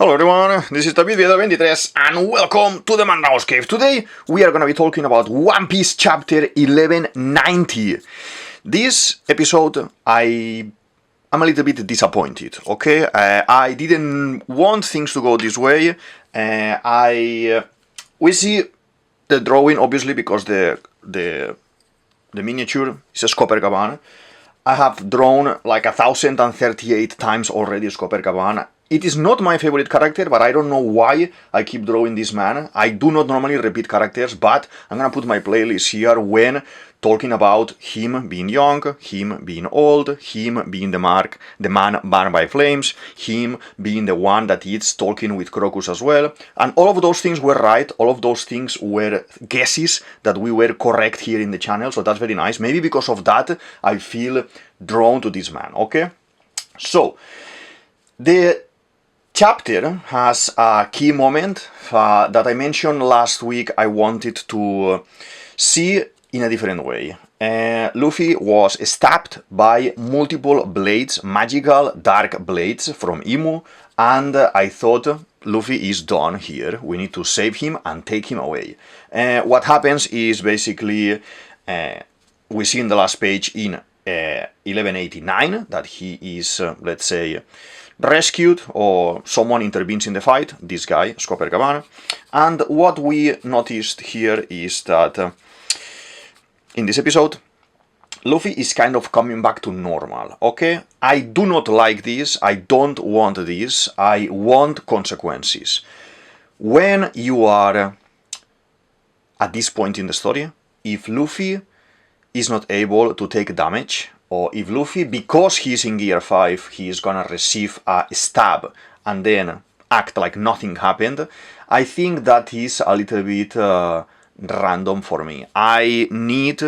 Hello everyone, this is DavidViadel23 and welcome to the Mandaos Cave. Today we are gonna be talking about One Piece chapter 1190. This episode I'm a little bit disappointed, okay? I didn't want things to go this way. We see the drawing obviously because the miniature is a Copacabana. I have drawn like 1,038 times already Copacabana. It is not my favorite character, but I don't know why I keep drawing this man. I do not normally repeat characters, but I'm gonna put my playlist here when talking about him being young, him being old, him being the man burned by flames, him being the one that is talking with Crocus as well. And all of those things were right, all of those things were guesses that we were correct here in the channel, so that's very nice. Maybe because of that, I feel drawn to this man, okay? So, the chapter has a key moment that I mentioned last week. I wanted to see in a different way. Luffy was stabbed by multiple blades, magical dark blades from Imu, and I thought Luffy is done here. We need to save him and take him away. What happens is basically we see in the last page in 1189 that he is, let's say, rescued or someone intervenes in the fight, this guy, Copacabana. And what we noticed here is that in this episode, Luffy is kind of coming back to normal, okay? I do not like this, I don't want this, I want consequences. When you are at this point in the story, if Luffy is not able to take damage, or if Luffy, because he's in Gear 5, he is gonna receive a stab and then act like nothing happened, I think that is a little bit random for me. I need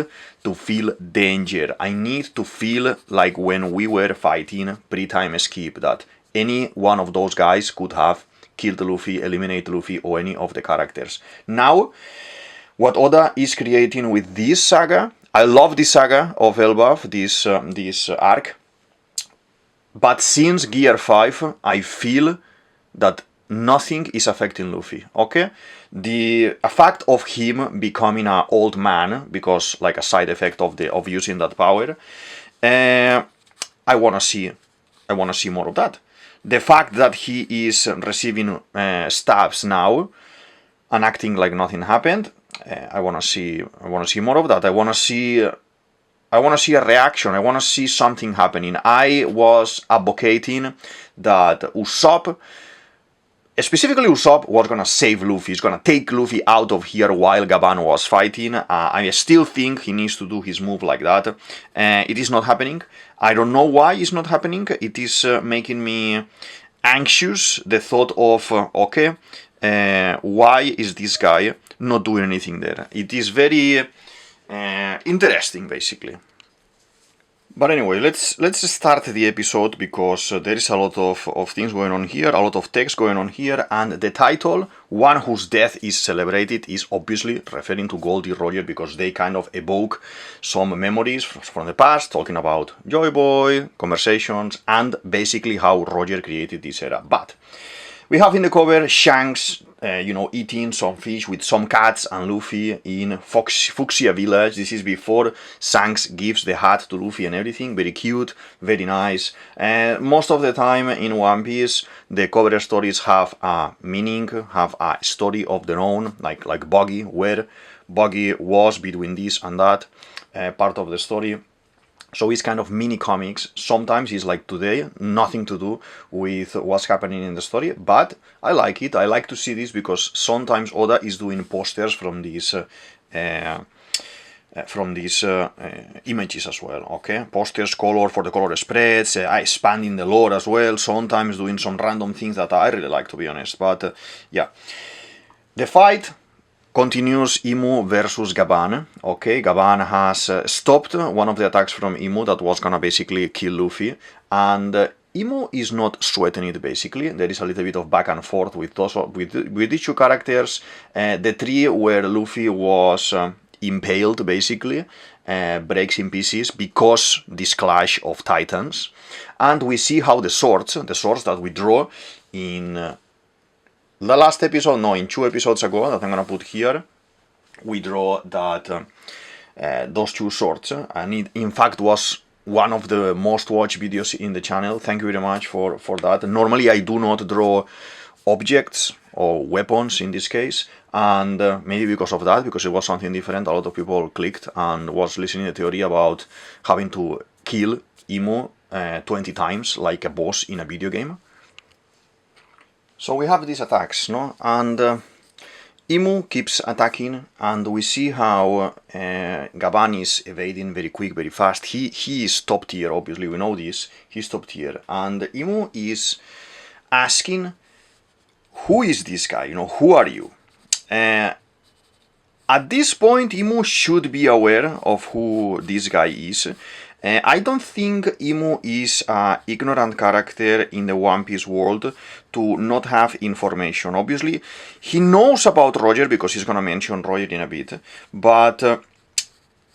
to feel danger. I need to feel like when we were fighting pre-time skip, that any one of those guys could have killed Luffy, eliminated Luffy, or any of the characters. Now, what Oda is creating with this saga, I love this saga of Elbaf, this arc, but since Gear 5, I feel that nothing is affecting Luffy, okay? The fact of him becoming an old man, because like a side effect of using that power, I wanna see more of that. The fact that he is receiving stabs now and acting like nothing happened, I wanna see more of that. I wanna see a reaction. I wanna see something happening. I was advocating that Usopp, specifically Usopp, was gonna save Luffy. He's gonna take Luffy out of here while Gaban was fighting. I still think he needs to do his move like that. It is not happening. I don't know why it's not happening. It is making me anxious. The thought of okay, why is this guy not doing anything there? It is very interesting, basically. But anyway, let's start the episode, because there is a lot of things going on here, a lot of text going on here, and the title, One Whose Death is Celebrated, is obviously referring to Goldie Roger, because they kind of evoke some memories from the past, talking about Joy Boy, conversations, and basically how Roger created this era. But we have in the cover Shanks, eating some fish with some cats, and Luffy in Fuchsia Village. This is before Shanks gives the hat to Luffy and everything. Very cute, very nice. Most of the time in One Piece, the cover stories have a meaning, have a story of their own, like Buggy, where Buggy was between this and that part of the story. So it's kind of mini comics. Sometimes it's like today, nothing to do with what's happening in the story, but I like it. I like to see this because sometimes Oda is doing posters from these images as well, okay? Posters, color for the color spreads, expanding the lore as well, sometimes doing some random things that I really like, to be honest. But yeah, the fight continues. Imu versus Gaban. Okay, Gaban has stopped one of the attacks from Imu that was gonna basically kill Luffy, and Imu is not sweating it, basically. There is a little bit of back and forth with these two characters. The tree where Luffy was impaled, basically, breaks in pieces because this clash of titans. And we see how the swords that we draw in the last episode, no, in 2 episodes ago that I'm gonna put here, we draw that those 2 swords, and it in fact was one of the most watched videos in the channel. Thank you very much for that. Normally I do not draw objects or weapons in this case, and maybe because of that, because it was something different, a lot of people clicked and was listening to the theory about having to kill Imu 20 times like a boss in a video game. So we have these attacks, no? And Imu keeps attacking, and we see how Gaban is evading very quick, very fast. He is top tier, obviously, we know this. He's top tier. And Imu is asking, who is this guy? You know, who are you? At this point, Imu should be aware of who this guy is. I don't think Imu is an ignorant character in the One Piece world to not have information. Obviously, he knows about Roger because he's gonna mention Roger in a bit, but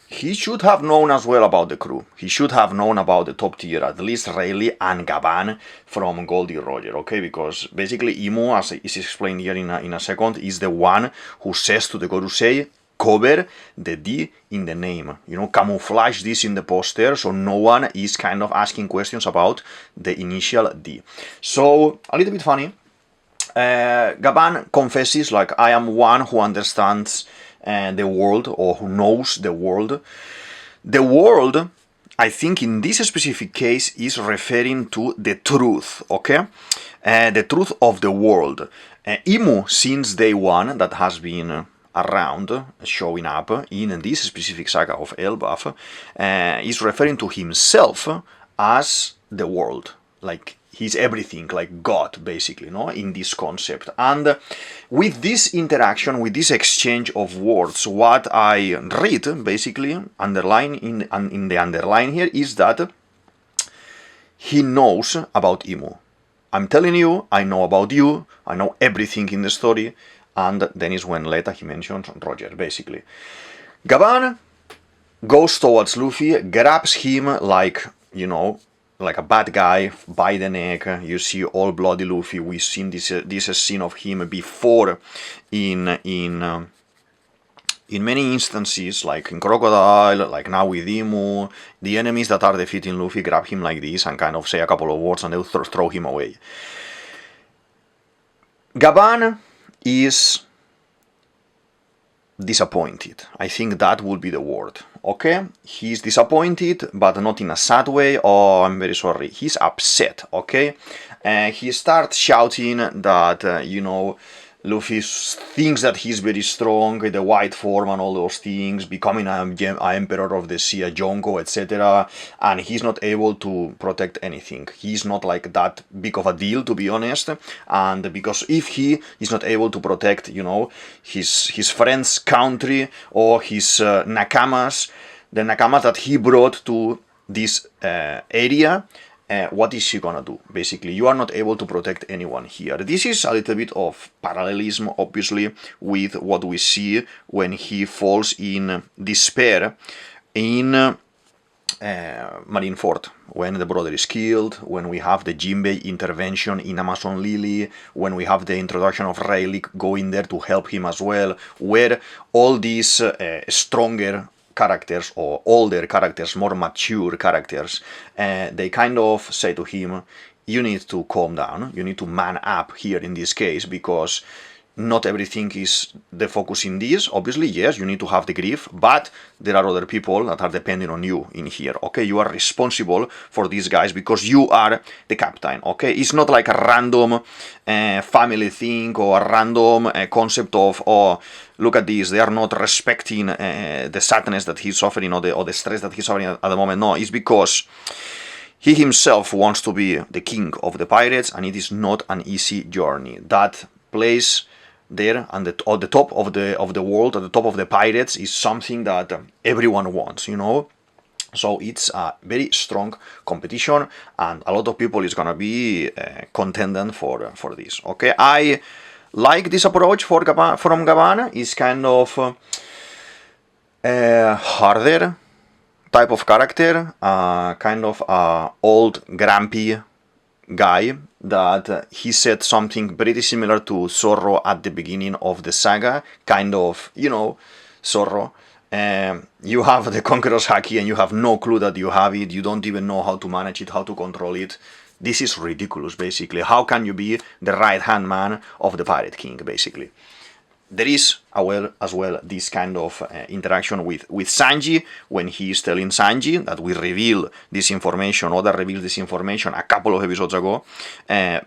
he should have known as well about the crew. He should have known about the top tier, at least Rayleigh and Gaban from Goldie Roger, okay? Because basically Imu, as is explained here in a second, is the one who says to the Gorosei, cover the D in the name, you know, camouflage this in the poster so no one is kind of asking questions about the initial D. So, a little bit funny. Gaban confesses, like, I am one who understands the world, or who knows the world. The world, I think in this specific case, is referring to the truth, okay? The truth of the world. Imu, since day one, that has been around, showing up in this specific saga of Elbaf, is referring to himself as the world, like he's everything, like God, basically, no, in this concept. And with this interaction, with this exchange of words, what I read, basically, underline in the underline here, is that he knows about Imu. I'm telling you, I know about you, I know everything in the story. And then is when later he mentions Roger, basically. Gaban goes towards Luffy, grabs him like, you know, like a bad guy by the neck. You see all bloody Luffy. We've seen this scene of him before in many instances, like in Crocodile, like now with Imu. The enemies that are defeating Luffy grab him like this and kind of say a couple of words and they'll throw him away. Gaban is disappointed. I think that would be the word, okay? He's disappointed, but not in a sad way. Oh, I'm very sorry. He's upset, okay? He starts shouting that, you know, Luffy thinks that he's very strong, the white form and all those things, becoming an emperor of the sea, a Jonko, etc. And he's not able to protect anything. He's not like that big of a deal, to be honest. And because if he is not able to protect, you know, his friend's country or his nakamas, the nakamas that he brought to this area, what is she gonna do? Basically, you are not able to protect anyone here. This is a little bit of parallelism, obviously, with what we see when he falls in despair in Marineford, when the brother is killed, when we have the Jinbei intervention in Amazon Lily, when we have the introduction of Rayleigh going there to help him as well, where all these stronger characters or older characters, more mature characters, they kind of say to him, you need to calm down, you need to man up here in this case, because not everything is the focus in this. Obviously, yes, you need to have the grief, but there are other people that are depending on you in here, okay? You are responsible for these guys because you are the captain, okay? It's not like a random family thing or a random concept of, oh, look at this, they are not respecting the sadness that he's suffering or the stress that he's suffering at the moment. No, it's because he himself wants to be the king of the pirates, and it is not an easy journey. That place there and at the top of the world, at the top of the pirates, is something that everyone wants, you know. So it's a very strong competition, and a lot of people is gonna be contending for this. Okay, I like this approach from Gaban. It's kind of harder type of character, kind of old grumpy guy that he said something pretty similar to Zorro at the beginning of the saga, kind of, you know, Zorro. You have the Conqueror's Haki and you have no clue that you have it, you don't even know how to manage it, how to control it. This is ridiculous, basically. How can you be the right-hand man of the Pirate King, basically? There is as well this kind of interaction with Sanji, when he is telling Sanji that we reveal this information, Oda revealed this information a couple of episodes ago,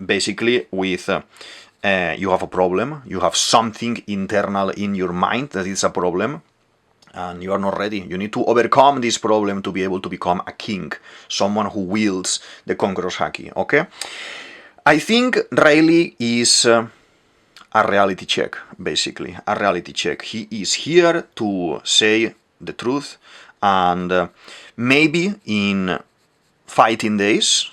basically with you have a problem, you have something internal in your mind that is a problem, and you are not ready. You need to overcome this problem to be able to become a king, someone who wields the Conqueror's Haki, okay? I think Rayleigh is a reality check, basically, a reality check. He is here to say the truth, and maybe in fighting days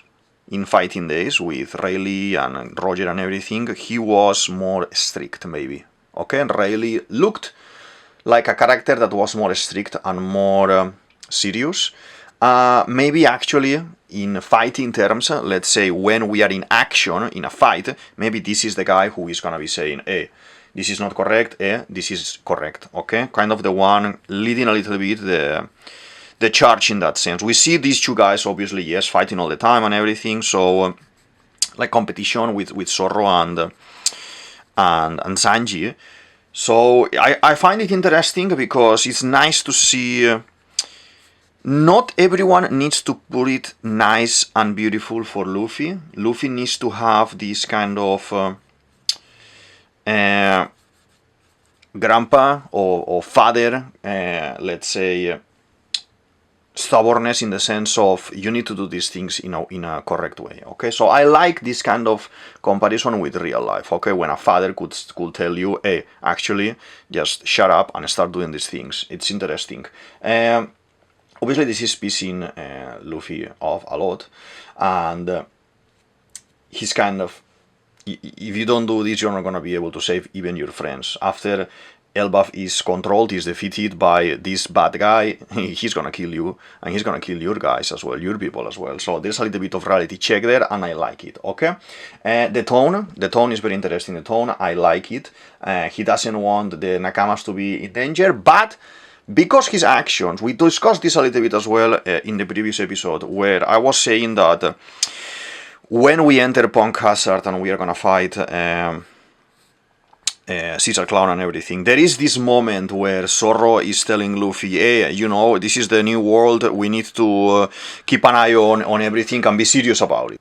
with Rayleigh and Roger and everything, he was more strict, maybe, okay? And Rayleigh looked like a character that was more strict and more serious. Maybe actually in fighting terms, let's say when we are in action, in a fight, maybe this is the guy who is gonna be saying, hey, this is not correct, this is correct, okay? Kind of the one leading a little bit the charge in that sense. We see these two guys, obviously, yes, fighting all the time and everything, so like competition with Zorro and Sanji. So I find it interesting because it's nice to see. Not everyone needs to put it nice and beautiful for Luffy. Luffy needs to have this kind of grandpa or father, let's say, stubbornness, in the sense of you need to do these things in a correct way, okay? So I like this kind of comparison with real life, okay? When a father could tell you, hey, actually, just shut up and start doing these things. It's interesting. Obviously, this is pissing Luffy off a lot, and he's kind of, if you don't do this, you're not gonna be able to save even your friends. After Elbaf is controlled, is defeated by this bad guy, he's gonna kill you, and he's gonna kill your guys as well, your people as well. So there's a little bit of reality check there, and I like it, okay? The tone is very interesting, the tone, I like it. He doesn't want the Nakamas to be in danger, but because his actions, we discussed this a little bit as well in the previous episode, where I was saying that when we enter Punk Hazard and we are gonna fight Caesar Clown and everything, there is this moment where Zorro is telling Luffy, hey, you know, this is the new world, we need to keep an eye on everything and be serious about it.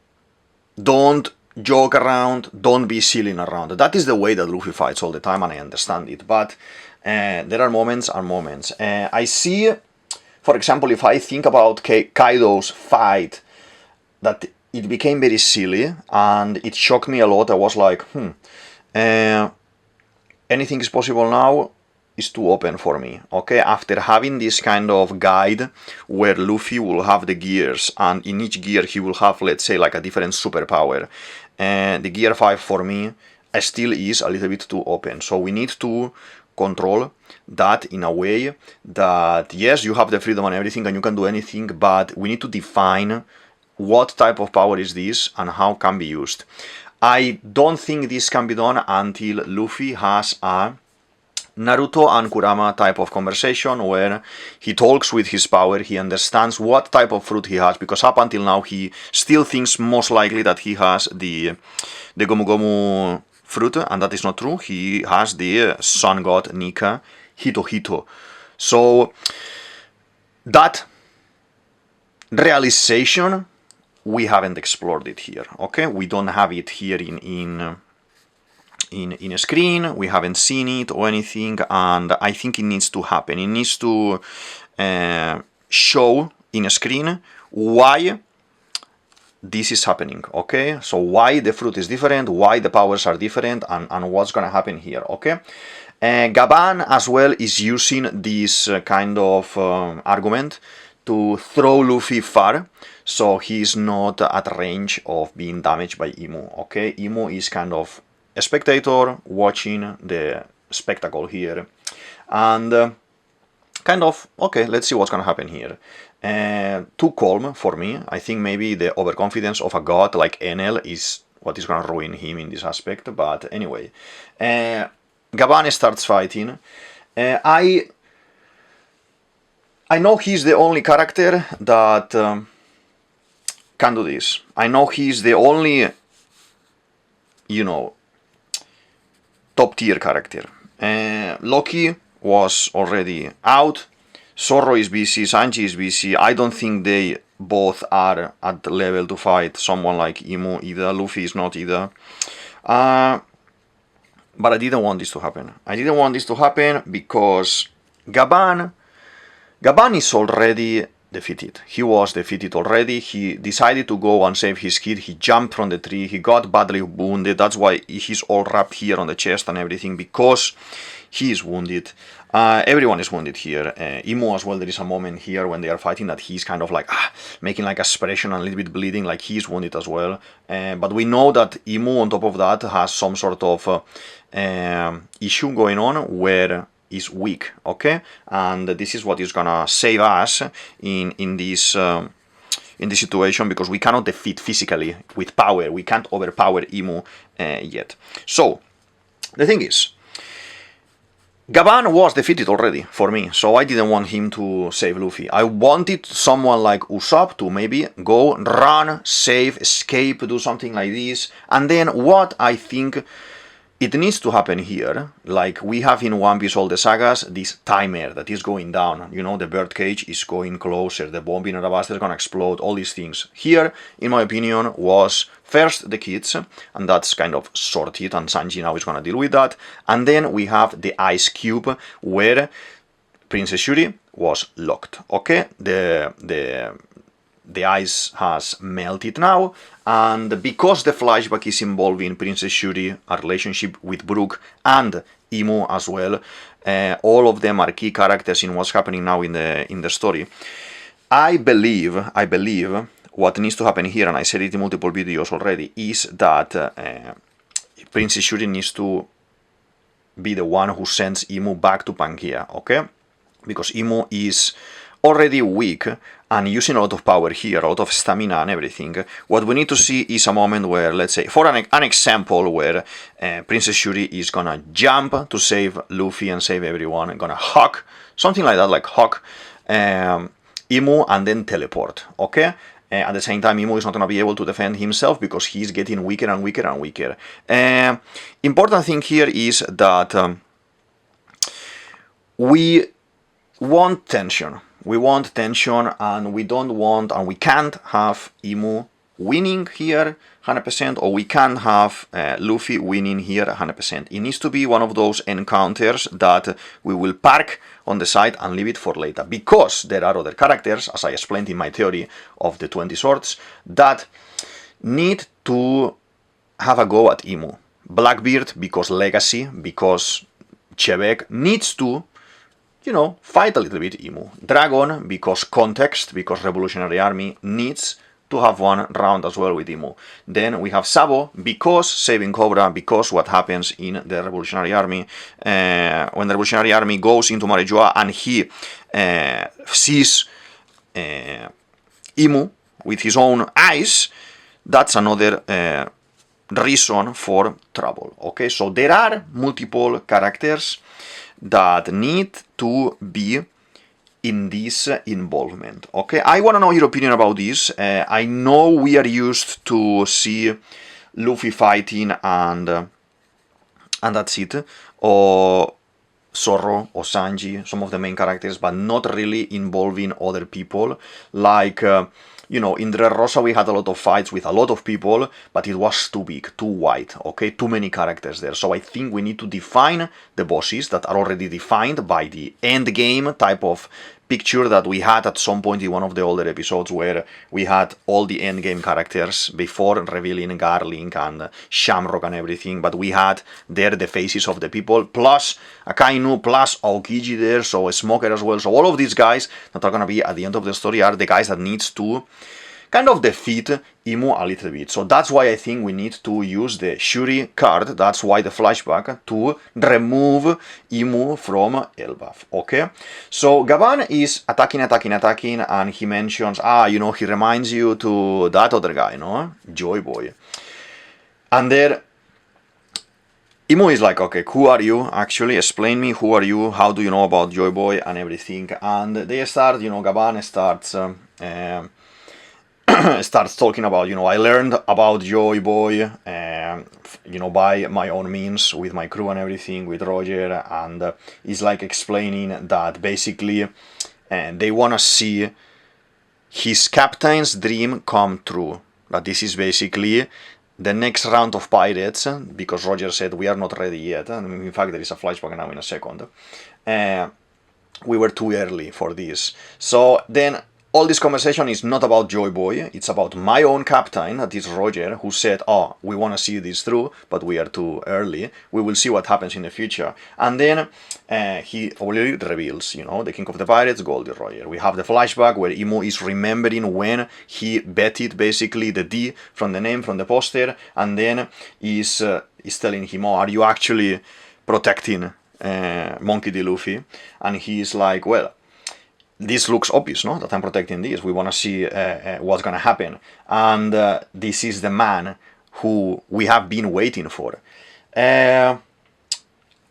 Don't joke around, don't be silly around. That is the way that Luffy fights all the time, and I understand it, but there are moments and moments. I see, for example, if I think about Kaido's fight, that it became very silly, and it shocked me a lot. I was like, anything is possible now is too open for me, okay? After having this kind of guide where Luffy will have the gears, and in each gear he will have, let's say, like a different superpower, and the gear 5 for me still is a little bit too open. So we need to control that in a way that, yes, you have the freedom and everything and you can do anything, but we need to define what type of power is this and how can be used. I don't think this can be done until Luffy has a Naruto and Kurama type of conversation where he talks with his power, he understands what type of fruit he has, because up until now he still thinks most likely that he has the Gomu Gomu fruit, and that is not true. He has the sun god Nika Hito. So that realization, we haven't explored it here, okay? We don't have it here in a screen, we haven't seen it or anything, and I think it needs to happen. It needs to show in a screen why this is happening, okay? So why the fruit is different, why the powers are different, and what's gonna happen here, okay? Gaban as well is using this kind of argument to throw Luffy far, so he's not at range of being damaged by Imu, okay? Imu is kind of a spectator watching the spectacle here, and kind of, okay, let's see what's gonna happen here. Too calm for me. I think maybe the overconfidence of a god like Enel is what is gonna ruin him in this aspect, but anyway. Gaban starts fighting. I know he's the only character that can do this. I know he's the only, you know, top tier character. Loki was already out. Zorro is busy, Sanji is busy. I don't think they both are at the level to fight someone like Imu either. Luffy is not either. But I didn't want this to happen. I didn't want this to happen because Gaban is already defeated. He was defeated already. He decided to go and save his kid. He jumped from the tree. He got badly wounded. That's why he's all wrapped here on the chest and everything, because he is wounded. Everyone is wounded here. Imu as well, there is a moment here when they are fighting that he's kind of like making like aspiration and a little bit bleeding, like he's wounded as well. But we know that Imu on top of that has some sort of issue going on where is weak, okay? And this is what is gonna save us in this situation, because we cannot defeat physically with power. We can't overpower Imu yet. So the thing is, Gaban was defeated already for me, so I didn't want him to save Luffy. I wanted someone like Usopp to maybe go, run, save, escape, do something like this. And then what I think it needs to happen here, like we have in One Piece all the sagas, this timer that is going down. You know, the birdcage is going closer, the bomb in Arabasta is gonna explode, all these things. Here, in my opinion, was first the kids, and that's kind of sorted, and Sanji now is gonna deal with that. And then we have the ice cube, where Princess Shuri was locked, okay? The ice has melted now, and because the flashback is involving Princess Shuri, a relationship with Brook, and Imu as well, all of them are key characters in what's happening now in the story. I believe what needs to happen here, and I said it in multiple videos already, is that Princess Shuri needs to be the one who sends Imu back to Pangaea, okay? Because Imu is already weak and using a lot of power here, a lot of stamina and everything. What we need to see is a moment where, let's say, for an example, where Princess Shuri is gonna jump to save Luffy and save everyone, and gonna hug, something like that, like hug Imu and then teleport, okay? At the same time, Imu is not going to be able to defend himself because he's getting weaker and weaker and weaker. Important thing here is that we want tension. We want tension, and we don't want, and we can't have Imu winning here 100%, or we can't have Luffy winning here 100%. It needs to be one of those encounters that we will park on the side and leave it for later, because there are other characters, as I explained in my theory of the 20 swords, that need to have a go at Imu. Blackbeard, because legacy, because Chebek needs to, you know, fight a little bit Imu. Dragon, because context, because Revolutionary Army needs to have one round as well with Imu. Then we have Sabo, because saving Cobra, because what happens in the Revolutionary Army. When the Revolutionary Army goes into Marijoa and he sees Imu with his own eyes, that's another reason for trouble. Okay, so there are multiple characters that need to be in this involvement. Okay, I want to know your opinion about this. I know we are used to see Luffy fighting and that's it, or Zorro or Sanji, some of the main characters, but not really involving other people. Like you know, in Dressrosa we had a lot of fights with a lot of people, but it was too big, too wide, okay? Too many characters there. So I think we need to define the bosses that are already defined by the end game type of picture that we had at some point in one of the older episodes, where we had all the endgame characters before revealing Garlink and Shamrock and everything, but we had there the faces of the people, plus Akainu, plus Aokiji there, so a Smoker as well. So all of these guys that are gonna be at the end of the story are the guys that needs to kind of defeat Imu a little bit. So that's why I think we need to use the Shuri card, that's why the flashback, to remove Imu from Elbaf, okay? So Gaban is attacking, and he mentions, he reminds you to that other guy, no? Joy Boy. And there, Imu is like, okay, who are you? Actually, explain me, who are you? How do you know about Joy Boy and everything? And they start, Gaban starts starts talking about, I learned about Joy Boy, by my own means, with my crew and everything, with Roger, and he's like explaining that basically they want to see his captain's dream come true. That this is basically the next round of pirates, because Roger said we are not ready yet, and in fact there is a flashback now in a second. We were too early for this. So then all this conversation is not about Joy Boy, it's about my own captain, that is Roger, who said, we want to see this through, but we are too early. We will see what happens in the future. And then he already reveals, the King of the Pirates, Goldie Roger. We have the flashback where Imu is remembering when he betted basically the D from the name, from the poster, and then is telling him, are you actually protecting Monkey D. Luffy? And he's like, well, this looks obvious, no? That I'm protecting this. We want to see what's going to happen. And this is the man who we have been waiting for. I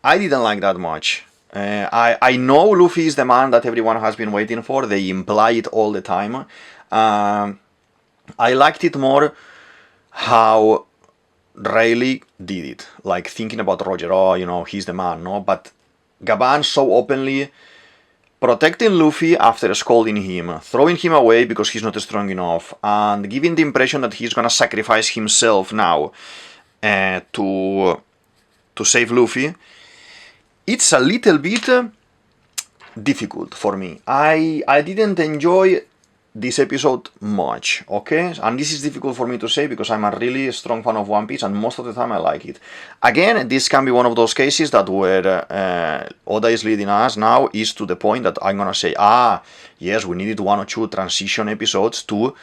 didn't like that much. I know Luffy is the man that everyone has been waiting for. They imply it all the time. I liked it more how Rayleigh did it. Like thinking about Roger, he's the man, no? But Gaban so openly protecting Luffy after scolding him, throwing him away because he's not strong enough, and giving the impression that he's gonna sacrifice himself now to save Luffy, it's a little bit difficult for me. I didn't enjoy this episode much, okay? And this is difficult for me to say because I'm a really strong fan of One Piece and most of the time I like it. Again, this can be one of those cases that where Oda is leading us now is to the point that I'm gonna say, yes, we needed 1 or 2 transition episodes to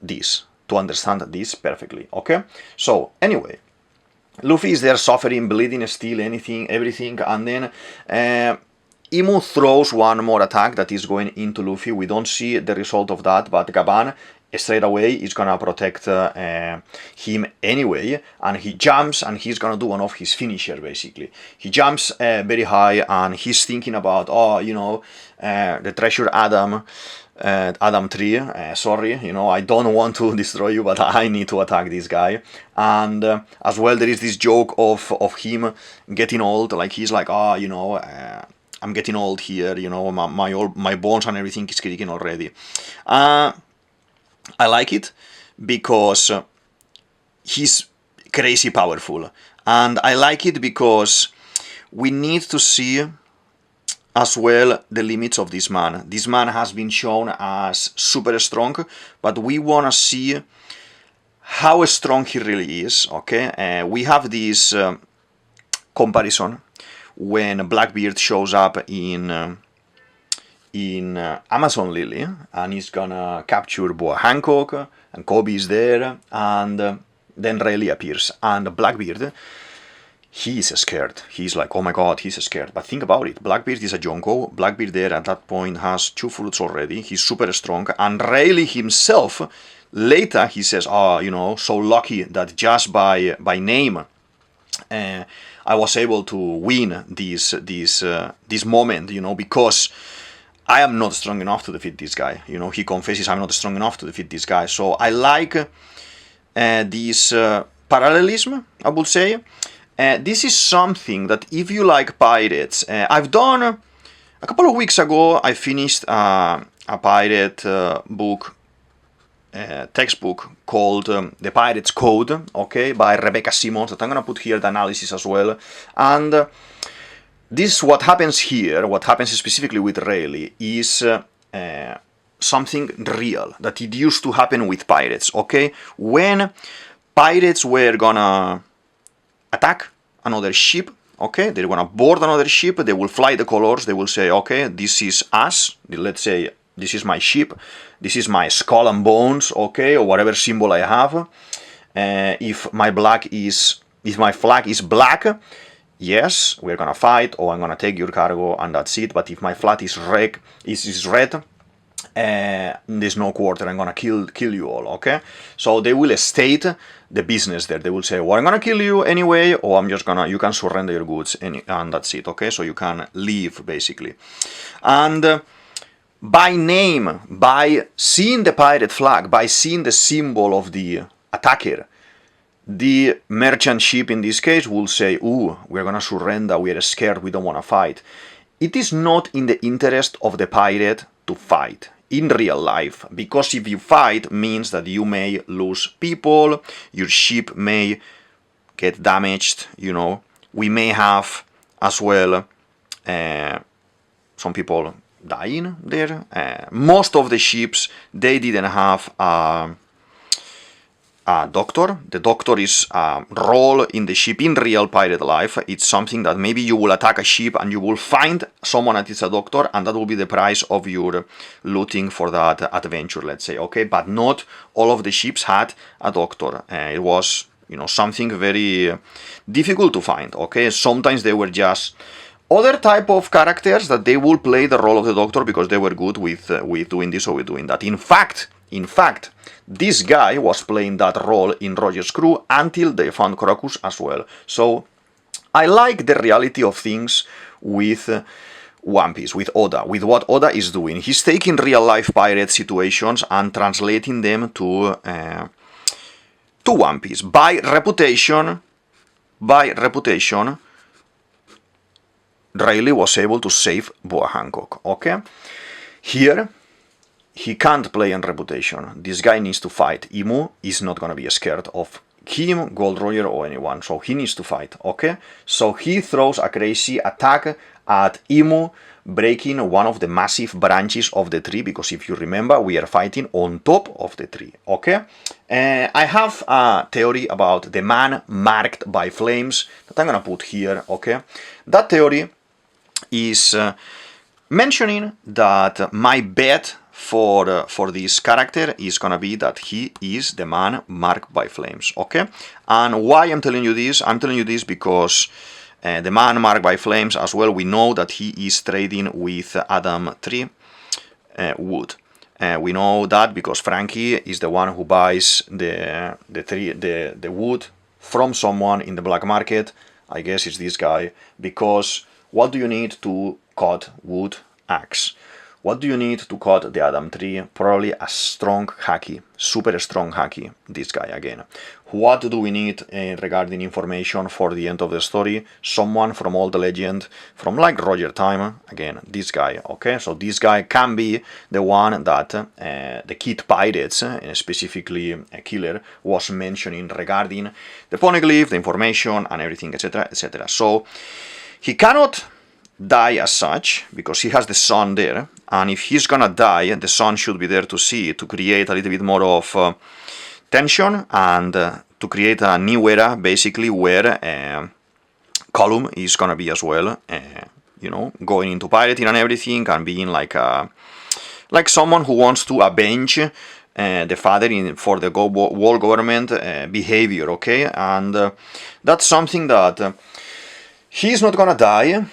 this, to understand this perfectly, okay? So, anyway, Luffy is there suffering, bleeding, still, everything, and then Imu throws one more attack that is going into Luffy. We don't see the result of that, but Gaban straight away is gonna protect him anyway, and he jumps and he's gonna do one of his finisher basically. He jumps very high and he's thinking about, the treasure Adam tree, sorry, I don't want to destroy you, but I need to attack this guy. And as well there is this joke of him getting old, like he's like, I'm getting old here, my bones and everything is creaking already. I like it because he's crazy powerful. And I like it because we need to see as well the limits of this man. This man has been shown as super strong, but we want to see how strong he really is, okay? We have this comparison when Blackbeard shows up in Amazon Lily and he's gonna capture Boa Hancock and Kobe is there, and then Rayleigh appears and Blackbeard, he is scared. He's like, oh my god, he's scared. But think about it, Blackbeard is a Jonko. Blackbeard there at that point has 2 fruits already. He's super strong, and Rayleigh himself later he says, so lucky that just by name I was able to win this moment, because I am not strong enough to defeat this guy. He confesses, I'm not strong enough to defeat this guy. So I like this parallelism, I would say. This is something that if you like pirates, I've done a couple of weeks ago. I finished a pirate book, textbook called The Pirate's Code, okay, by Rebecca Simmons, that I'm gonna put here the analysis as well. And this, what happens here, what happens specifically with Rayleigh, is something real, that it used to happen with pirates, okay? When pirates were gonna attack another ship, okay, they're gonna board another ship, they will fly the colors, they will say, okay, this is us, let's say This is my ship. This is my skull and bones, okay, or whatever symbol I have. If my flag is black, yes, we're gonna fight, or I'm gonna take your cargo, and that's it. But if my flag is red, there's no quarter. I'm gonna kill you all, okay? So they will state the business there. They will say, well, I'm gonna kill you anyway, or you can surrender your goods, and that's it, okay? So you can leave, basically. And by name, by seeing the pirate flag, by seeing the symbol of the attacker, the merchant ship in this case will say, ooh, we're gonna surrender, we are scared, we don't wanna fight. It is not in the interest of the pirate to fight in real life, because if you fight means that you may lose people, your ship may get damaged, you know, we may have as well some people dying there. Most of the ships, they didn't have a doctor. The doctor is a role in the ship in real pirate life. It's something that maybe you will attack a ship and you will find someone that is a doctor, and that will be the price of your looting for that adventure, let's say, okay? But not all of the ships had a doctor. It was, you know, something very difficult to find, okay? Sometimes they were just other type of characters that they will play the role of the doctor because they were good with doing this or with doing that. In fact, this guy was playing that role in Roger's crew until they found Crocus as well. So I like the reality of things with One Piece, with Oda, with what Oda is doing. He's taking real-life pirate situations and translating them to One Piece. By reputation, Rayleigh was able to save Boa Hancock, okay? Here, he can't play on reputation. This guy needs to fight. Imu is not gonna be scared of him, Gold Roger, or anyone, so he needs to fight, okay? So he throws a crazy attack at Imu, breaking one of the massive branches of the tree, because if you remember, we are fighting on top of the tree, okay? I have a theory about the man marked by flames that I'm gonna put here, okay? That theory is mentioning that my bet for this character is gonna be that he is the man marked by flames, okay? And why I'm telling you this? I'm telling you this because the man marked by flames as well, we know that he is trading with Adam Tree wood. We know that because Frankie is the one who buys the wood from someone in the black market. I guess it's this guy, because what do you need to cut wood? Axe. What do you need to cut the Adam Tree? Probably a strong haki, super strong haki, this guy again. What do we need regarding information for the end of the story? Someone from all the legend, from like Roger time, again, this guy, okay? So this guy can be the one that the Kid Pirates, specifically Killer, was mentioning regarding the poneglyph, the information, and everything, etc., etc. So he cannot die as such, because he has the sun there, and if he's gonna die, the sun should be there to see, to create a little bit more of tension, and to create a new era, basically, where Column is gonna be as well, you know, going into pirating and everything, and being like someone who wants to avenge the father for the world government behavior, okay? And that's something that he's not gonna die.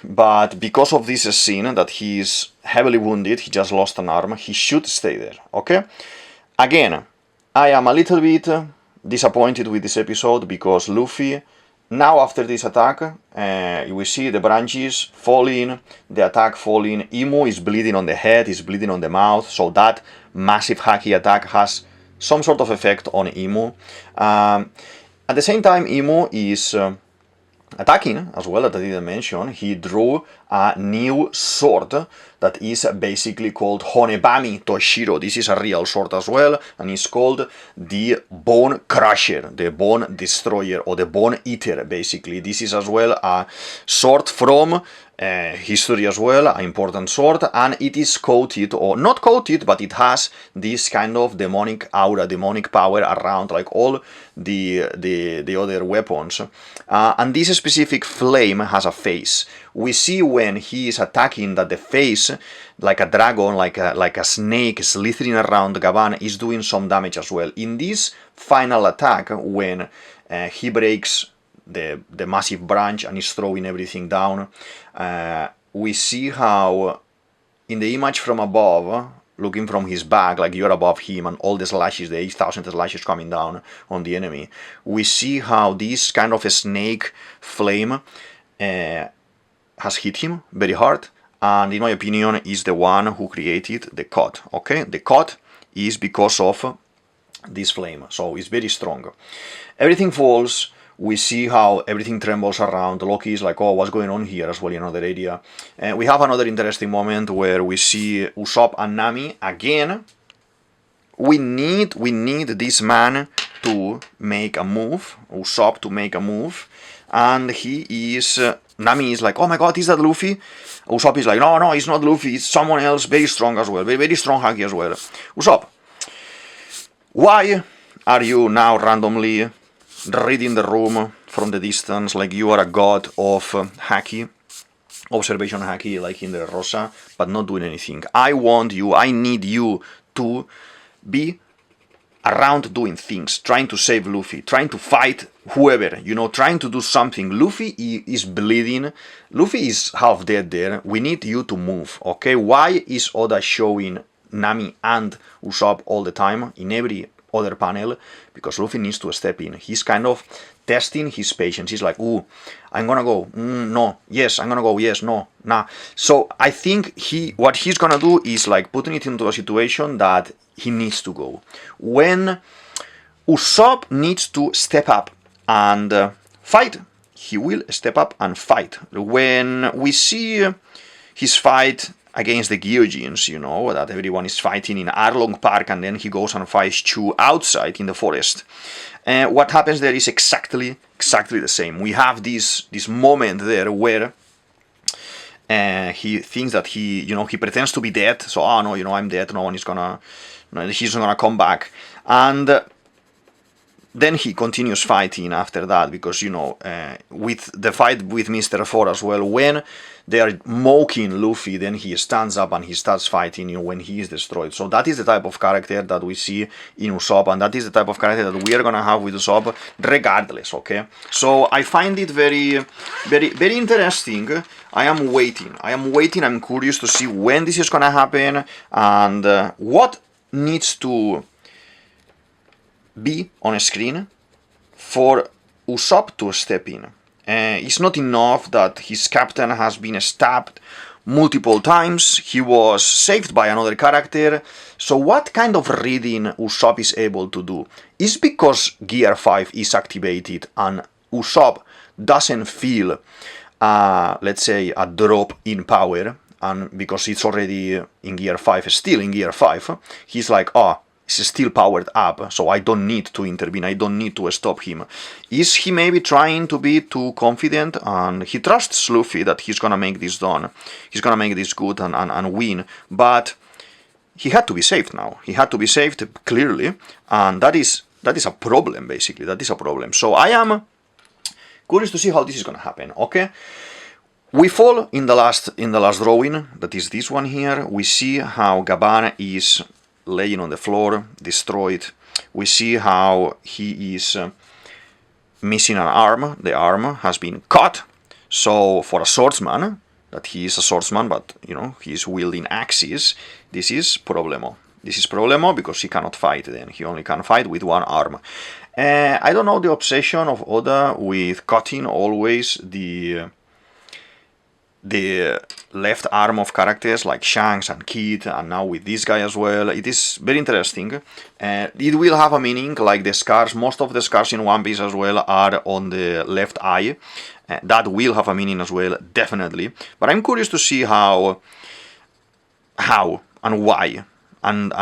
But because of this scene that he is heavily wounded, he just lost an arm, he should stay there, okay? Again, I am a little bit disappointed with this episode because Luffy, now after this attack, we see the branches falling, the attack falling, Imu is bleeding on the head, is bleeding on the mouth, so that massive haki attack has some sort of effect on Imu. At the same time, Imu is attacking as well, that I didn't mention. He drew a new sword that is basically called Honebami Toshiro. This is a real sword as well, and it's called the Bone Crusher, the Bone Destroyer, or the Bone Eater, basically. This is as well a sword from history as well, an important sword, and it is coated, or not coated, but it has this kind of demonic aura, demonic power around, like all the other weapons. And this specific flame has a face. We see when he is attacking that the face like a dragon, like a snake slithering around Gavan, is doing some damage as well. In this final attack, when he breaks the massive branch and is throwing everything down, we see how in the image from above, looking from his back, like you're above him and all the slashes, the 8,000 slashes coming down on the enemy, we see how this kind of a snake flame has hit him very hard, and in my opinion is the one who created the cut. Okay, the cut is because of this flame, so it's very strong. Everything falls. We see how everything trembles around. Loki is like, oh, what's going on here as well in another area. And we have another interesting moment where we see Usopp and Nami again. We need this man to make a move, Usopp to make a move, and he is, Nami is like, oh my god, is that Luffy? Usopp is like, no, it's not Luffy, it's someone else very strong as well, very strong haki as well. Usopp, why are you now randomly reading the room from the distance like you are a god of haki, observation haki, like in the Rosa, but not doing anything? I need you to be around doing things, trying to save Luffy, trying to fight whoever, trying to do something. Luffy is bleeding, Luffy is half dead there, we need you to move, okay? Why is Oda showing Nami and Usopp all the time in every other panel? Because Luffy needs to step in. He's kind of testing his patience. He's like, ooh, I'm gonna go, no, yes, I'm gonna go, yes, no, nah. So I think what he's gonna do is like putting it into a situation that he needs to go. When Usopp needs to step up and fight, he will step up and fight. When we see his fight against the Gyojins, that everyone is fighting in Arlong Park, and then he goes and fights Chu outside in the forest. What happens there is exactly the same. We have this moment there where he thinks that he pretends to be dead. So, oh no, I'm dead. He's not gonna come back. And then he continues fighting after that, because, with the fight with Mr. 4 as well, when they are mocking Luffy, then he stands up and he starts fighting, when he is destroyed. So that is the type of character that we see in Usopp, and that is the type of character that we are gonna have with Usopp regardless, okay? So I find it very, very, very interesting. I am waiting, I'm curious to see when this is gonna happen, and what needs to be on a screen for Usopp to step in. It's not enough that his captain has been stabbed multiple times, he was saved by another character. So what kind of reading Usopp is able to do? Is because Gear 5 is activated and Usopp doesn't feel, let's say, a drop in power, and because it's already in Gear 5, still in Gear 5, he's like, it's still powered up, so I don't need to intervene, I don't need to stop him. Is he maybe trying to be too confident, and he trusts Luffy that he's gonna make this done, he's gonna make this good and win, but he had to be saved now. He had to be saved, clearly, and that is a problem, basically, that is a problem. So I am curious to see how this is gonna happen, okay? We fall in the last drawing, that is this one here. We see how Gaban is laying on the floor, destroyed. We see how he is missing an arm. The arm has been cut. So for a swordsman, that he is a swordsman, but he's wielding axes, this is problemo. This is problemo because he cannot fight then. He only can fight with one arm. I don't know the obsession of Oda with cutting always the left arm of characters like Shanks and Kid, and now with this guy as well. It is very interesting. It will have a meaning, like the scars. Most of the scars in One Piece as well are on the left eye. That will have a meaning as well, definitely. But I'm curious to see how and why. And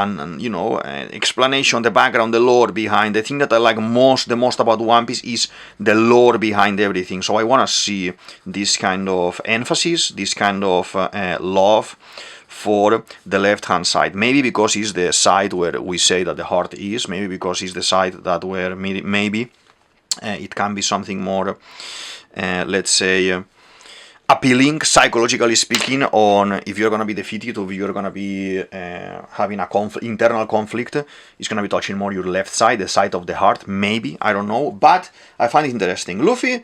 explanation, the background, the lore behind. The thing that I like the most about One Piece is the lore behind everything. So I want to see this kind of emphasis, this kind of love for the left-hand side. Maybe because it's the side where we say that the heart is. Maybe because it's the side that where maybe it can be something more, let's say, appealing, psychologically speaking, on if you're gonna be defeated or if you're gonna be having a internal conflict. It's gonna be touching more your left side, the side of the heart, maybe, I don't know, but I find it interesting. Luffy,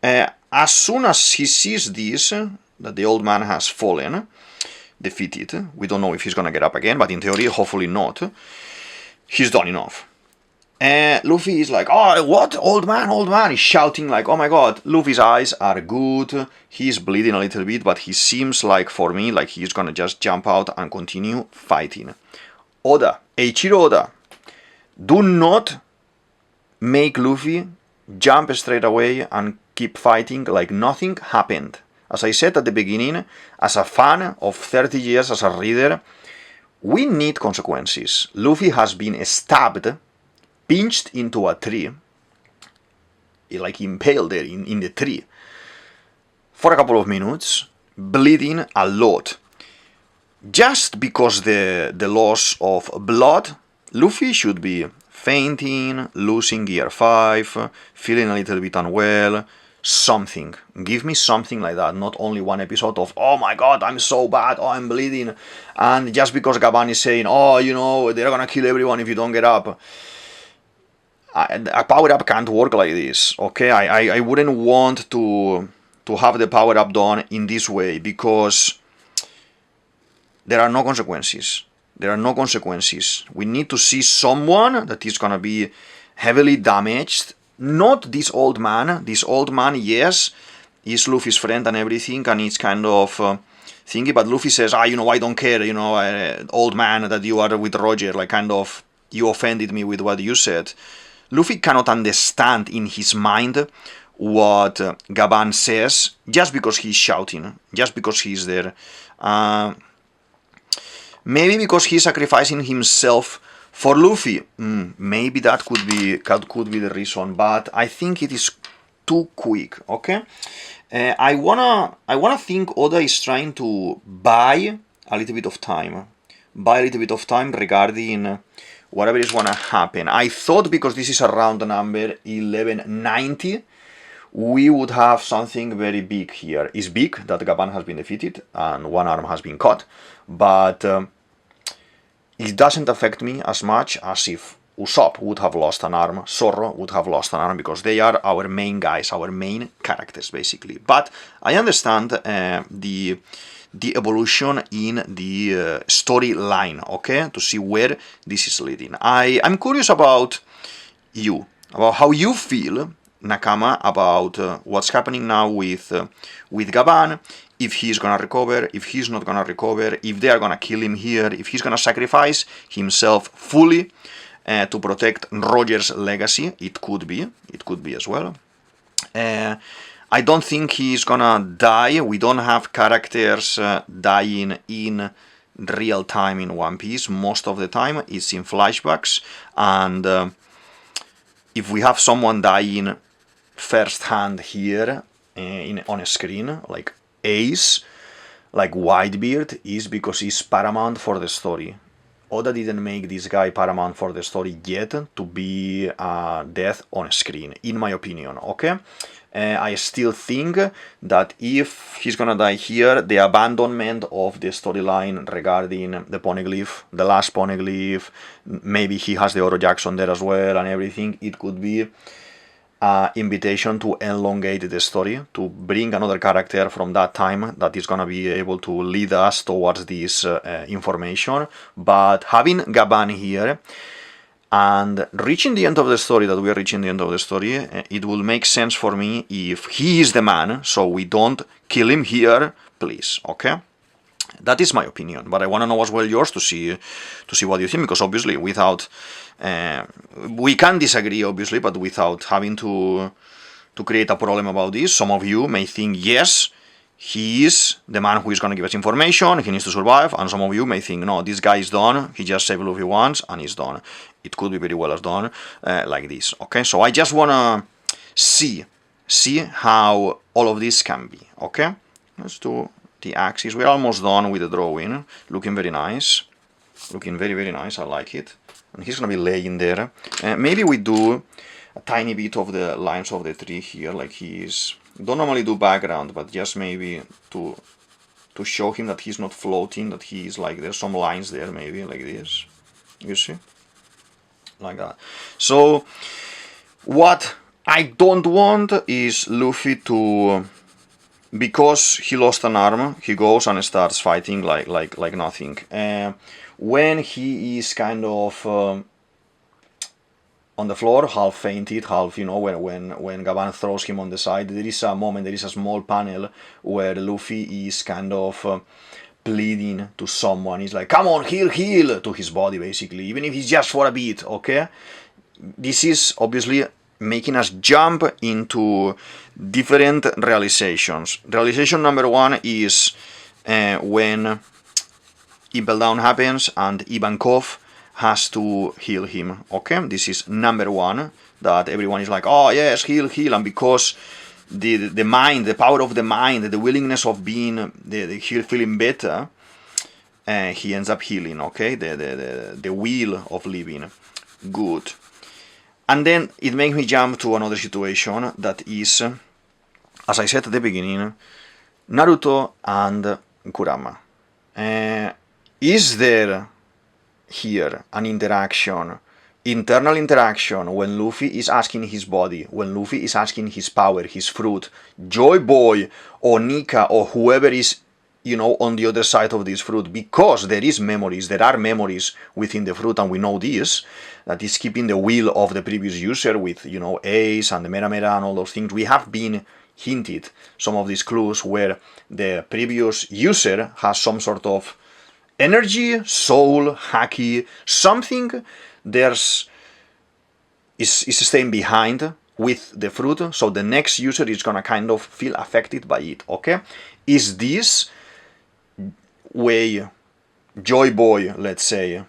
as soon as he sees this, that the old man has fallen, defeated, we don't know if he's gonna get up again, but in theory, hopefully not, he's done enough. Luffy is like, oh, what? Old man, old man. He's shouting like, oh my god. Luffy's eyes are good. He's bleeding a little bit, but he seems like, for me, like he's gonna just jump out and continue fighting. Oda, Eiichiro Oda, do not make Luffy jump straight away and keep fighting like nothing happened. As I said at the beginning, as a fan of 30 years as a reader, we need consequences. Luffy has been stabbed, pinched into a tree, like impaled there in the tree, for a couple of minutes, bleeding a lot. Just because the loss of blood, Luffy should be fainting, losing gear 5, feeling a little bit unwell, something. Give me something like that, not only one episode of, oh my god, I'm so bad, oh, I'm bleeding, and just because Gaban is saying, oh, you know, they're gonna kill everyone if you don't get up. A power-up can't work like this, okay? I wouldn't want to have the power-up done in this way, because there are no consequences. There are no consequences. We need to see someone that is gonna be heavily damaged. Not this old man. This old man, yes, is Luffy's friend and everything, and it's kind of thingy, but Luffy says, you know, I don't care, you know, old man, that you are with Roger, like kind of, you offended me with what you said. Luffy cannot understand in his mind what Gaban says just because he's shouting, just because he's there. Maybe because he's sacrificing himself for Luffy. Maybe that could be the reason, but I think it is too quick. Okay, I wanna think Oda is trying to buy a little bit of time, regarding whatever is gonna happen. I thought because this is around the number 1190, we would have something very big here. It's big that Gaban has been defeated and one arm has been cut, but it doesn't affect me as much as if Usopp would have lost an arm, Zorro would have lost an arm, because they are our main guys, our main characters, basically. But I understand the evolution in the storyline, okay, to see where this is leading. I'm curious about you, about how you feel, Nakama, about what's happening now with Gaban, if he's gonna recover, if he's not gonna recover, if they are gonna kill him here, if he's gonna sacrifice himself fully to protect Roger's legacy. It could be as well. I don't think he's gonna die. We don't have characters dying in real time in One Piece. Most of the time it's in flashbacks, and if we have someone dying first hand here on a screen, like Ace, like Whitebeard, is because he's paramount for the story. Oda didn't make this guy paramount for the story yet to be death on screen, in my opinion, okay? I still think that if he's gonna die here, the abandonment of the storyline regarding the Poneglyph, the last Poneglyph, maybe he has the Oro Jackson there as well and everything, it could be an invitation to elongate the story, to bring another character from that time that is gonna be able to lead us towards this information. But having Gaban here, and reaching the end of the story that we are reaching the end of the story, it will make sense for me if he is the man, so we don't kill him here, please, okay? That is my opinion, but I want to know as well yours to see what you think, because obviously without, we can disagree obviously, but without having to create a problem about this, some of you may think, yes, he is the man who is going to give us information, he needs to survive, and some of you may think, no, this guy is done, he just saved Luffy once, and he's done. It could be very well as done like this, okay? So I just want to see how all of this can be, okay? Let's do the axis. We're almost done with the drawing, looking very nice, looking very, very nice, I like it. And he's going to be laying there. Maybe we do a tiny bit of the lines of the tree here, like he is Don't normally do background, but just maybe to show him that he's not floating, that he's like, there's some lines there, maybe like this, you see, like that. So what I don't want is Luffy to, because he lost an arm, he goes and starts fighting like nothing. When he is kind of on the floor, half fainted, half, you know, when Gavan throws him on the side, there is a moment, there is a small panel where Luffy is kind of pleading to someone. He's like, come on, heal, to his body, basically, even if it's just for a bit, okay? This is obviously making us jump into different realizations. Realization number one is when Impel Down happens and Ivankov has to heal him, okay? This is number one, that everyone is like, oh yes, heal, and because the mind, the power of the mind, the willingness of being, feeling better, he ends up healing, okay? The will of living, good. And then it makes me jump to another situation that is, as I said at the beginning, Naruto and Kurama. Is there here an interaction, internal interaction, when Luffy is asking his body, when Luffy is asking his power, his fruit, Joy Boy or Nika or whoever is, you know, on the other side of this fruit, because there are memories within the fruit, and we know this, that is keeping the will of the previous user with, you know, Ace and the Mera Mera and all those things. We have been hinted some of these clues where the previous user has some sort of energy, soul, haki, something is staying behind with the fruit, so the next user is gonna kind of feel affected by it, okay? Is this way Joy Boy, let's say,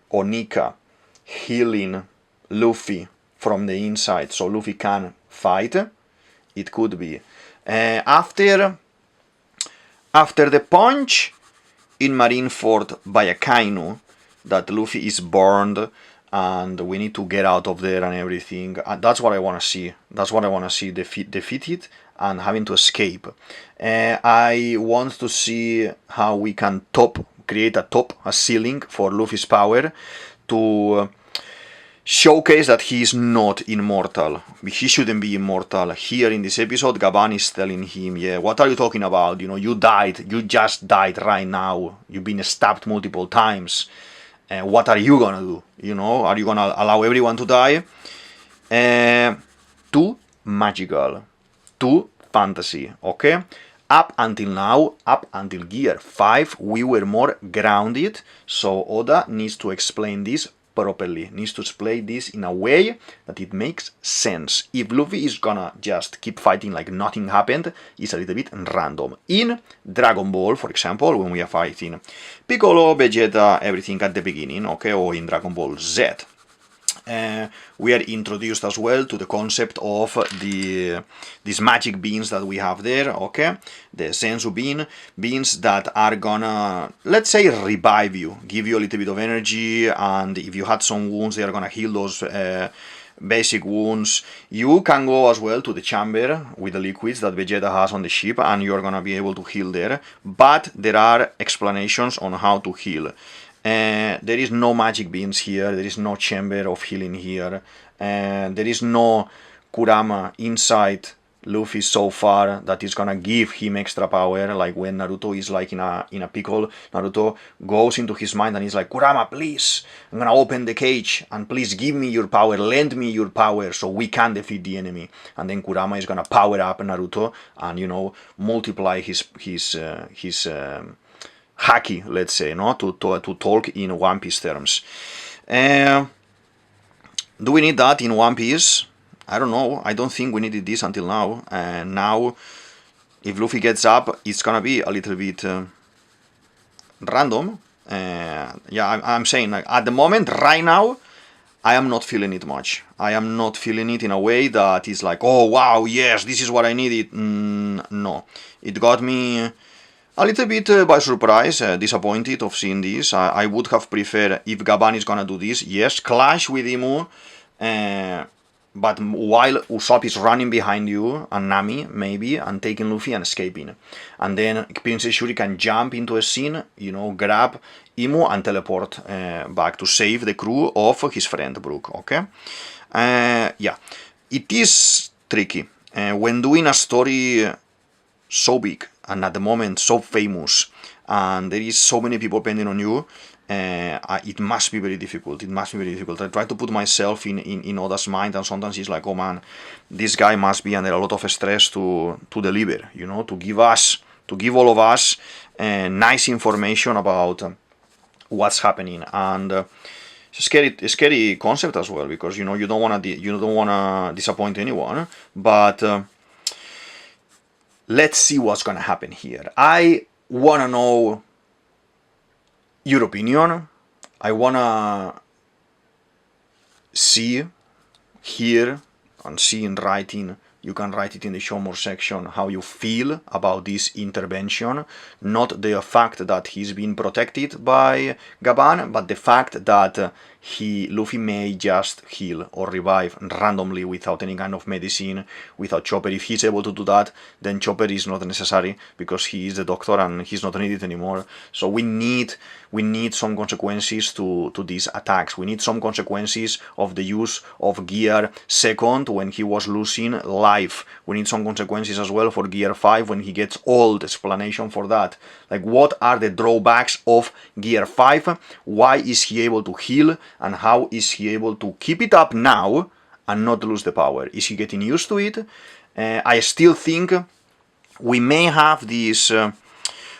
or Nika, healing Luffy from the inside so Luffy can fight? It could be. After the punch in Marineford by Akainu, that Luffy is burned and we need to get out of there and everything. That's what I want to see. That's what I want to see, defeated and having to escape. I want to see how we can create a ceiling for Luffy's power to showcase that he is not immortal. He shouldn't be immortal. Here in this episode, Gavan is telling him, yeah, what are you talking about? You know, you died. You just died right now. You've been stabbed multiple times. What are you gonna do? You know, are you gonna allow everyone to die? Too magical. Too fantasy, okay? Up until now, up until Gear 5, we were more grounded. So Oda needs to explain this properly, needs to display this in a way that it makes sense. If Luffy is gonna just keep fighting like nothing happened, it's a little bit random. In Dragon Ball, for example, when we are fighting Piccolo, Vegeta, everything at the beginning, okay, or in Dragon Ball Z, we are introduced as well to the concept of these magic beans that we have there, okay? The Senzu beans that are gonna, let's say, revive you, give you a little bit of energy, and if you had some wounds, they are gonna heal those basic wounds. You can go as well to the chamber with the liquids that Vegeta has on the ship, and you're gonna be able to heal there, but there are explanations on how to heal. There is no magic beans here, there is no chamber of healing here, there is no Kurama inside Luffy so far that is gonna give him extra power, like when Naruto is like in a pickle, Naruto goes into his mind and he's like, Kurama, please, I'm gonna open the cage and please give me your power, lend me your power so we can defeat the enemy. And then Kurama is gonna power up Naruto and, you know, multiply his haki, let's say, no, to talk in One Piece terms. Do we need that in One Piece? I don't know. I don't think we needed this until now. And now, if Luffy gets up, it's gonna be a little bit random. Yeah, I'm saying, like, at the moment, right now, I am not feeling it much. I am not feeling it in a way that is like, oh wow, yes, this is what I needed. No, it got me a little bit by surprise, disappointed of seeing this. I would have preferred, if Gavan is gonna do this, yes, clash with Imu, but while Usopp is running behind you, and Nami, maybe, and taking Luffy and escaping. And then Princess Shuri can jump into a scene, you know, grab Imu and teleport back to save the crew of his friend Brook, okay? Yeah, it is tricky. When doing a story so big, and at the moment so famous, and there is so many people depending on you, it must be very difficult. It must be very difficult. I try to put myself in others' mind, and sometimes it's like, oh man, this guy must be under a lot of stress to deliver, you know, to give all of us nice information about what's happening. And it's a scary concept as well, because you know you don't wanna disappoint anyone. But let's see what's gonna happen here. I wanna know your opinion. I wanna see, hear, and see in writing. You can write it in the show more section how you feel about this intervention. Not the fact that he's been protected by Gaban, but the fact that Luffy may just heal or revive randomly without any kind of medicine, without Chopper. If he's able to do that, then Chopper is not necessary, because he is the doctor and he's not needed anymore. So we need some consequences to these attacks. We need some consequences of the use of Gear 2 when he was losing life. We need some consequences as well for Gear 5 when he gets old. Explanation for that. Like, what are the drawbacks of Gear 5? Why is he able to heal? And how is he able to keep it up now and not lose the power? Is he getting used to it? I still think we may have this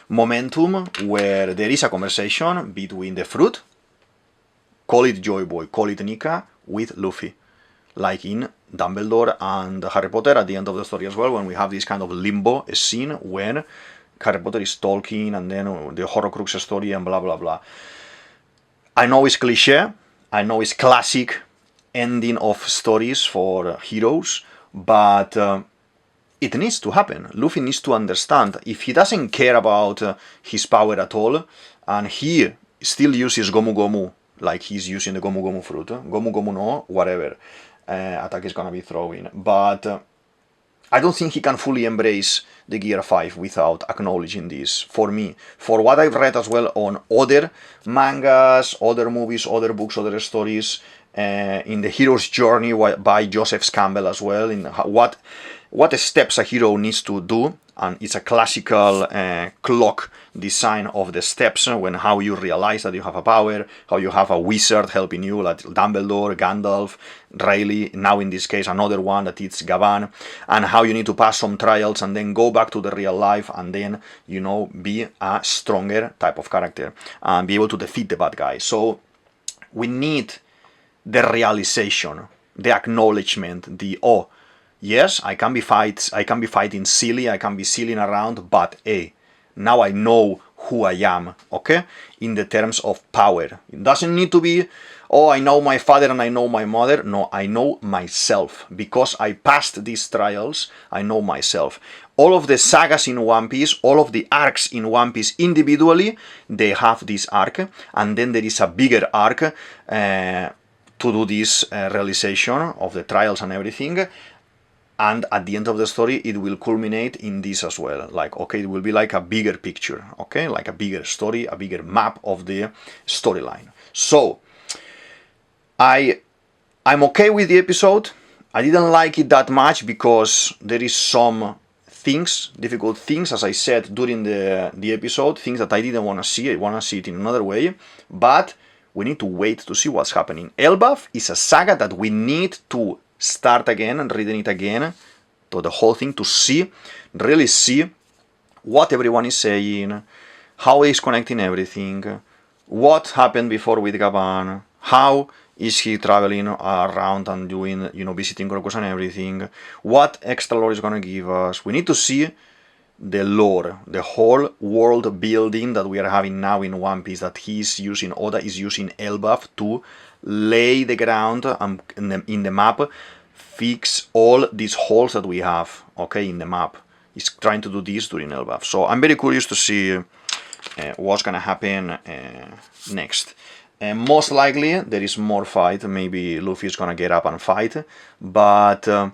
momentum where there is a conversation between the fruit, call it Joy Boy, call it Nika, with Luffy. Like in Dumbledore and Harry Potter at the end of the story as well, when we have this kind of limbo scene when Harry Potter is talking and then the Horcrux story and blah blah blah. I know it's cliche, I know it's classic ending of stories for heroes, but it needs to happen. Luffy needs to understand, if he doesn't care about his power at all, and he still uses Gomu Gomu, like he's using the Gomu Gomu fruit, Gomu Gomu no, whatever attack is gonna be throwing, but I don't think he can fully embrace the Gear 5 without acknowledging this. For me, for what I've read as well on other mangas, other movies, other books, other stories, in the hero's journey by Joseph Campbell as well, in what steps a hero needs to do, and it's a classical clock design of the steps, when how you realize that you have a power, how you have a wizard helping you, like Dumbledore, Gandalf, Rayleigh, now in this case another one that it's Gavan, and how you need to pass some trials and then go back to the real life and then, you know, be a stronger type of character and be able to defeat the bad guy. So we need the realization, the acknowledgement, the yes, I can be fighting silly, I can be sillying around, but now I know who I am, okay? In the terms of power. It doesn't need to be, I know my father and I know my mother. No, I know myself. Because I passed these trials, I know myself. All of the sagas in One Piece, all of the arcs in One Piece individually, they have this arc, and then there is a bigger arc to do this realization of the trials and everything. And at the end of the story, it will culminate in this as well. Like, okay, it will be like a bigger picture, okay? Like a bigger story, a bigger map of the storyline. So, I'm okay with the episode. I didn't like it that much because there is some things, difficult things, as I said during the episode, things that I didn't want to see. I want to see it in another way. But we need to wait to see what's happening. Elbaf is a saga that we need to start again and reading it again, to the whole thing, to see, really see what everyone is saying, how he's connecting everything, what happened before with Gaban, how is he traveling around and doing, you know, visiting Crocus and everything, what extra lore is gonna give us. We need to see the lore, the whole world building that we are having now in One Piece, that Oda is using Elbaf to lay the ground in the map, fix all these holes that we have, okay, in the map. He's trying to do this during Elbaf. So I'm very curious to see what's gonna happen next. And most likely there is more fight. Maybe Luffy is gonna get up and fight, but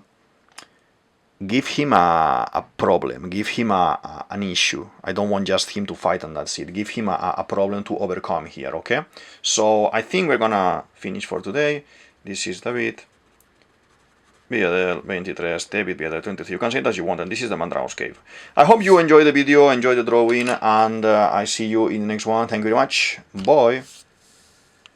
give him a problem, give him an issue. I don't want just him to fight and that's it. Give him a problem to overcome here, okay? So I think we're gonna finish for today. This is DavidViadel23, DavidViadel23. You can say it as you want, and this is the Mandrago's Cave. I hope you enjoyed the video, enjoyed the drawing, and I see you in the next one. Thank you very much. Bye.